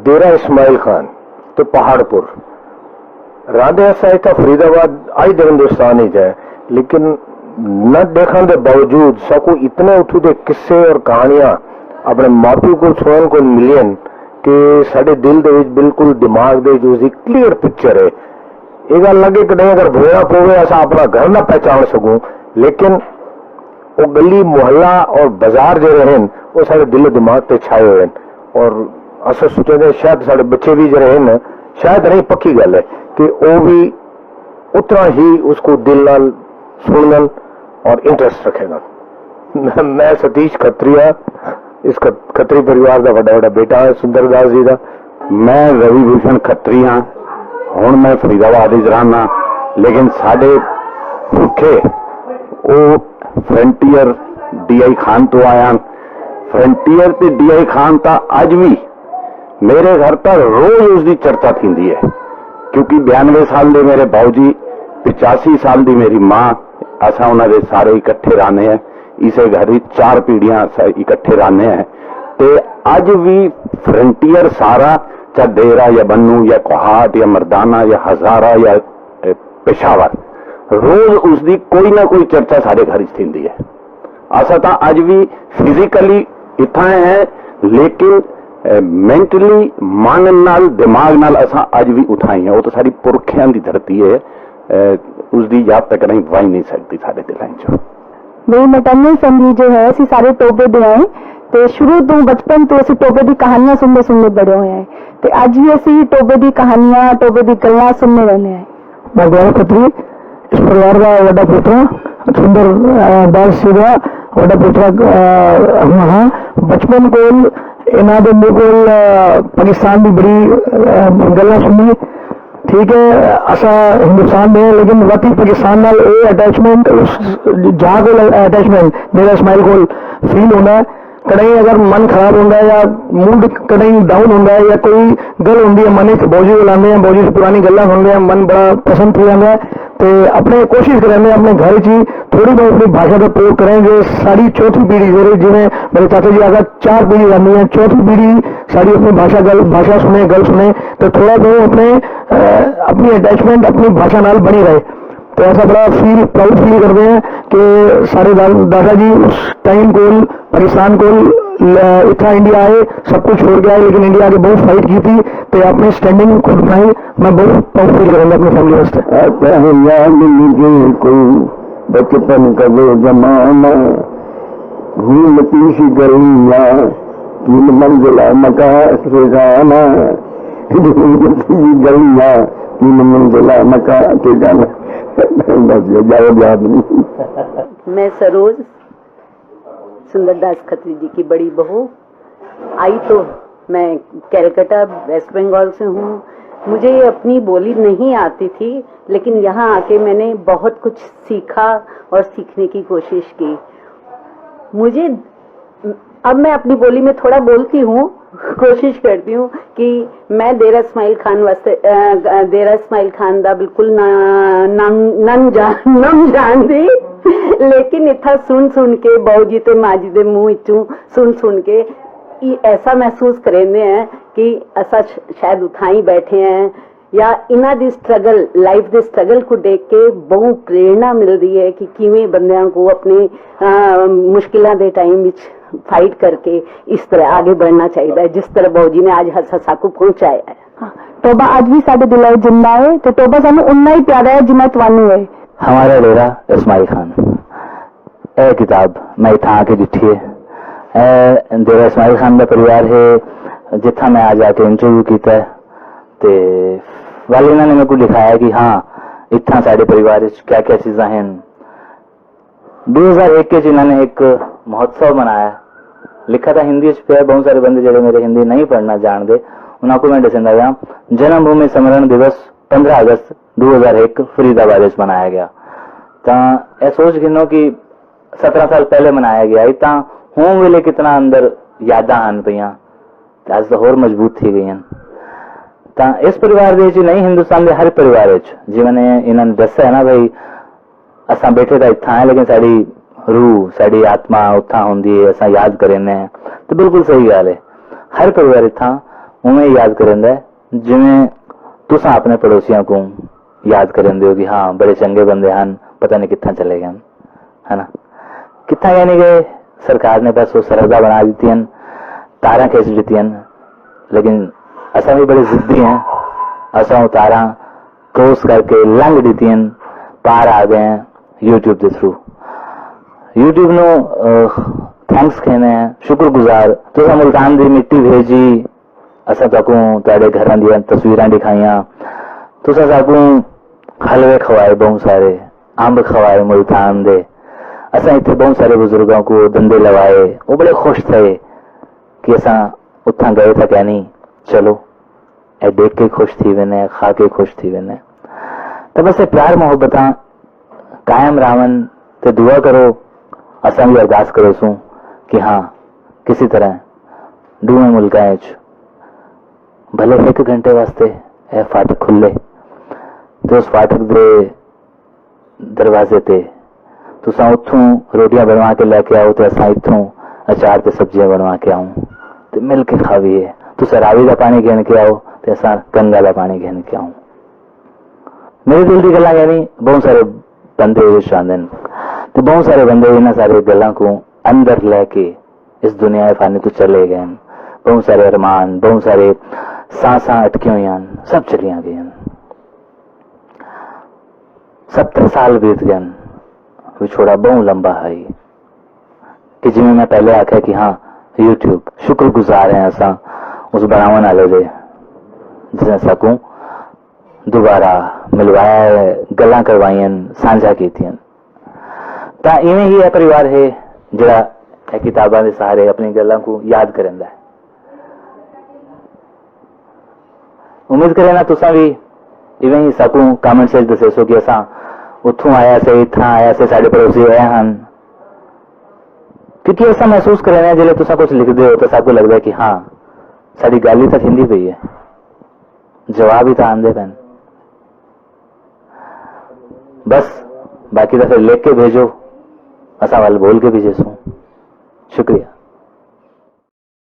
डेरा इस्माइल खान तो पहाड़पुर राधे साई का फरीदाबाद आई दे हिंदुस्तान ही है, लेकिन न देखने के बावजूद सबको इतने उठू दे किस्से और कहानियां अपने मापी को सुनने को मिलियन कि साडे दिल दे विच बिल्कुल दिमाग दे उसकी क्लीयर पिक्चर है। ये गल लगे कि नहीं अगर भेड़ा पवे असा अपना घर ना पहचान सकूं, लेकिन वो गली मोहल्ला और बाजार जो रहे वो सारे दिलो दिमाग पे छाए हुए और अस सोचते शायद साढ़े बच्चे भी जो रहे शायद नहीं पक्की गल है कि वो भी उतना ही उसको दिल नाल सुनने और इंटरेस्ट रखेगा। मैं सतीश खत्रिया इस खत्री परिवार का बड़ा बड़ा बेटा है सुंदरदास जी का। मैं रवि भूषण खत्री हाँ, हुण मैं फरीदाबाद रहना, लेकिन साडे भुखे वो फ्रंटियर DI खान तो आया। फ्रंटियर ते DI खान ता अज भी मेरे घर पर रोज उसकी चर्चा थी है, क्योंकि 92 साल दे मेरे बाऊजी, 85 साल दी मेरी मां, असा उन्होंने सारे इकट्ठे रहने हैं। इसे घर ही 4 पीढ़ियां इकट्ठे रहने हैं। ते अज भी फ्रंटियर सारा, चाहे डेरा या बन्नू या कोहाट या मर्दाना या हजारा या पेशावर, रोज उसकी कोई ना कोई चर्चा सारे घर थी है। असा तो अज भी फिजिकली इतना है, लेकिन मेंटली मन नाल दिमाग नाल असा अज भी उठाई है। वो तो सारी पुरखियां की धरती है, उसकी याद तक नहीं वाई नहीं सकती साढ़े दिलों चो। मेरी मैटरनल फैमिली जो है असी सारे टोबे दे आए ते शुरू तो बचपन तो असी टोबे की कहानियां सुनते सुनते बड़े हुए हैं ते अज भी असी टोबे की कहानियां टोबे की गल्लां सुनने रहने हैं। मैं गौरव खत्री इस परिवार का वड्डा पुत्र सुंदर दास जी का वड्डा पुत्र हाँ। बचपन को इन्हों के मुँह को पाकिस्तान की बड़ी गल्लां सुनी। ठीक है, असा हिंदुस्तान में, लेकिन वती पाकिस्तान नाल ये अटैचमेंट उस जहाँ को अटैचमेंट मेरा इस्माइल को फील होना है। कहीं अगर मन खराब होता है या मूड कहीं डाउन होता है या कोई गल होती है मन च, बौजी को लाने बौजी से पुरानी गल्लां सुनते हैं, मन बड़ा पसंद हो जाता है। तो अपने कोशिश करें अपने घर च थोड़ी बहुत अपनी भाषा का प्रयोग करें। जो सारी चौथी पीढ़ी जिन्हें मेरे चाचा जी आगे 4 पीढ़ी रहनी है, चौथी पीढ़ी सारी अपनी भाषा सुने गल सुने तो थोड़ा बहुत अपनी अटैचमेंट अपनी भाषा नाल बनी रहे। तो ऐसा बड़ा प्राउड फील करते हैं कि सारे दादा जी उस टाइम को पाकिस्तान को इतना इंडिया आए, सब कुछ छोड़ के आए, लेकिन इंडिया आके बहुत फाइट की थी। तो आपने स्टैंडिंग खुद बनाई, मैं बहुत प्राउड फील करूंगा अपनी फैमिली वास्ते। बचपन का वो जमाना घूमती सी गलियां, 3 मंजिला मकान से जाना, घूमती सी गलियां, 3 मंजिला मकान से जाना। याद नहीं। मैं सरोज सुंदरदास खत्री जी की बड़ी बहू आई। तो मैं कलकत्ता वेस्ट बंगाल से हूँ। मुझे अपनी बोली नहीं आती थी, लेकिन यहाँ आके मैंने बहुत कुछ सीखा और सीखने की कोशिश की। मुझे अब मैं अपनी बोली में थोड़ा बोलती हूँ, कोशिश करती हूँ कि मैं डेरा इस्माइल खान वास्ते डेरा इस्माइल खान दा बिल्कुल नम जान दी, लेकिन इतना सुन के बाऊ जी ते माँ जी दे मुँह चू सुन के ऐसा महसूस करेंदे हैं कि असा शायद उठा ही बैठे हैं, या इन्हां दी स्ट्रगल लाइफ दे स्ट्रगल को देख के बहुत प्रेरणा मिलती है कि किवें बंदियां को अपने मुश्किलों के टाइम विच फाइट करके इस तरह आगे बढ़ना चाहिए, जिस तरह बाऊजी ने आज हसा को पहुंचाया है। हाँ, टोबा आज भी साडे दिलों विच जिंदा है तो टोबा सानू उन्ना ही प्यारा है जिन्ना तुहानू है। हमारा डेरा इस्माइल खान, ए किताब मैं इतना आके दिखी है। डेरा इस्माइल खान का परिवार है जिथा मैं आज आके इंटरव्यू किया ते वाल इन्होंने मेरे को दिखाया कि हाँ इतना साढ़े परिवार क्या क्या चीज़ा हैं। 2001 के इन्होंने एक महोत्सव मनाया, लिखा था हिंदी पे, बहुत सारे बंदे जो मेरे हिंदी नहीं पढ़ना जानते उनको मैं दसेंदा गया। जन्मभूमि स्मरण दिवस 15 अगस्त 2001 फरीदाबाद मनाया गया। तो यह सोच गिनो कि 17 साल पहले मनाया गया, इतना हूँ वेले कितना अंदर यादा आन पईयां, अज तो होर मजबूत थी गई। तो इस परिवार दे नहीं हिंदुस्तान के हर परिवार जिवें इन्होंने दस्या है ना भाई असा बैठे तो इतना है, लेकिन साड़ी रूह साड़ी आत्मा उत्था होंदी है, असा याद करें। तो बिल्कुल सही गल है, हर परिवार इतना उमें याद करेंदा है जिमें तुसा अपने पड़ोसियों को याद करेंदे हो कि हाँ बड़े चंगे बंदे हैं, पता नहीं कितना चले गए, है ना। कितना गए नहीं गए, सरकार ने बस वो सरहदा बना दी हैं, तारा खींच दी हैं, लेकिन असा भी बड़े जिद्दी हैं, असा तारा क्रॉस करके लंघ दी हैं, पार आ गए हैं यूट्यूब के थ्रू। यूट्यूब नो थैंक्स कहने हैं, शुक्रगुजार। तुसा मुल्तान दी मिट्टी भेजी, असा ताकू तुहाडे घरां दी तस्वीरां दिखाइयां, तुसा ताकू हलवे खवाए, बहुत सारे अंब खवाए मुल्तान दे, असा इतने बहुत सारे बुजुर्गों को धंधे लवाए, वो बड़े खुश थे कि असा उतना गए था क्या नहीं, चलो ए देख के खुश थी वेने, खा के खुश थी वेने। तो बस ये प्यार मोहब्बत कायम रावन ते दुआ करो, असा भी अरदास करो सू कि हाँ किसी तरह दूए मुल्का भले 1 घंटे वास्ते ए फाटक खुले, तो उस फाटक दे दरवाजे ते तुसा उथों रोटियां बनवा के लेके आओ, तो असा इथों अचार ते सब्जियां बनवा के आऊं, तो मिल के खावीए। तुसा रावी का पानी घेन के आओ, तो असा गंगा का पानी घेन के आऊं। मेरे दिल की गल्लां यानी बहुत सारे बंदे चाहते हैं, तो बहुत सारे बंदे इन्होंने सारे गल्लां को अंदर लेके इस दुनिया फानी तो चले गए। बहुत सारे अरमान, बहुत सारे सांसा अटकी हुई, सब चलिया गई। 70 साल बीत गए, विछोड़ा बहुत लंबा है कि जिमें मैं पहले आख्या कि हाँ यूट्यूब शुक्रगुजार है असा उस बनावन वाले दे जिसने सकूं दोबारा मिलवाया, गल्लां करवाइयां, साझा कीतियां। तां इवें ही है परिवार है जिहड़ा किताबां दे सहारे अपनी गल्लां को याद करदा है। उम्मीद करें ना तुसा भी इवें ही सकूं कमेंट से दसेसो कि असा उथों आया से, इत्थां आया से, साडे पड़ोसी आए हैं, क्योंकि ऐसा महसूस करें जिसले तुसा कुछ लिखते हो तो सबको लगता है कि हाँ साडी गल ही तो हिंदी पई है, जवाब ही तो आंदे पैन। बस बाकी तो फिर लिख के भेजो, असा वाल बोल के भेजे सू। शुक्रिया।